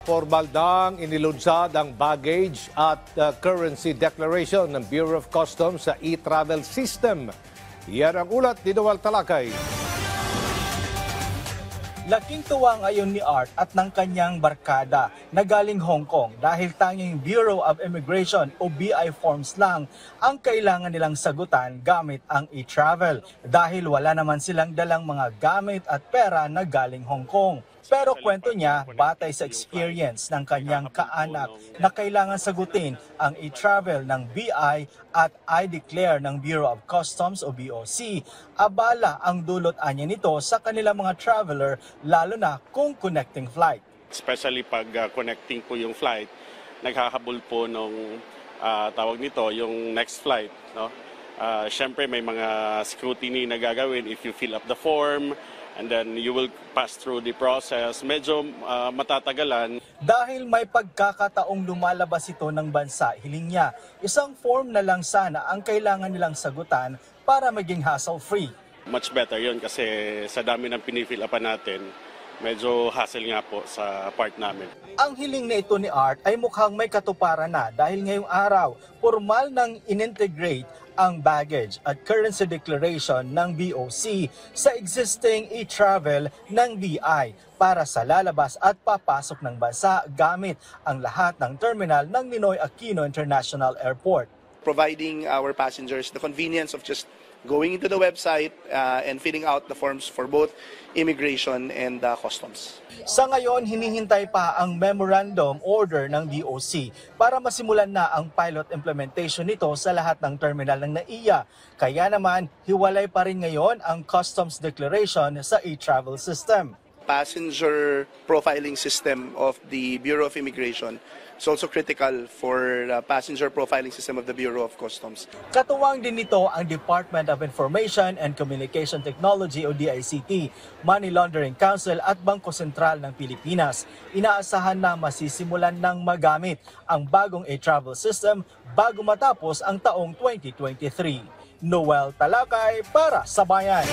Formal nang inilunsad ang baggage at currency declaration ng Bureau of Customs sa e-travel system. Yan ang ulat ni Noel Talakay. Laking tuwa ngayon ni Art at ng kanyang barkada na galing Hong Kong dahil tanging Bureau of Immigration o BI forms lang ang kailangan nilang sagutan gamit ang e-travel dahil wala naman silang dalang mga gamit at pera na galing Hong Kong. Pero kwento niya, batay sa experience ng kanyang kaanak na kailangan sagutin ang e-travel ng BI at I-declare ng Bureau of Customs o BOC, abala ang dulot anya nito sa kanilang mga traveler lalo na kung connecting flight. Especially pag connecting po yung flight, naghahabol po nung tawag nito, yung next flight. No? Siyempre may mga scrutiny na gagawin if you fill up the form, and then you will pass through the process. Medyo matatagalan. Dahil may pagkakataong lumalabas ito ng bansa, hiling niya, isang form na lang sana ang kailangan nilang sagutan para maging hassle-free. Much better yun kasi sa dami ng pinifill upan natin, medyo hassle nga po sa part namin. Ang hiling na ito ni Art ay mukhang may katuparan na dahil ngayong araw, formal nang inintegrate ang baggage at currency declaration ng BOC sa existing e-travel ng BI para sa lalabas at papasok ng bansa gamit ang lahat ng terminal ng Ninoy Aquino International Airport. Providing our passengers the convenience of just going into the website and filling out the forms for both immigration and customs. Sa ngayon, hinihintay pa ang memorandum order ng BOC para masimulan na ang pilot implementation nito sa lahat ng terminal ng NAIA. Kaya naman, hiwalay pa rin ngayon ang customs declaration sa e-travel system. Passenger profiling system of the Bureau of Immigration is also critical for the passenger profiling system of the Bureau of Customs. Katuwang din nito ang Department of Information and Communication Technology o DICT, Money Laundering Council at Bangko Sentral ng Pilipinas. Inaasahan na masisimulan ng magamit ang bagong e-travel system bago matapos ang taong 2023. Noel Talakay para sa Bayan.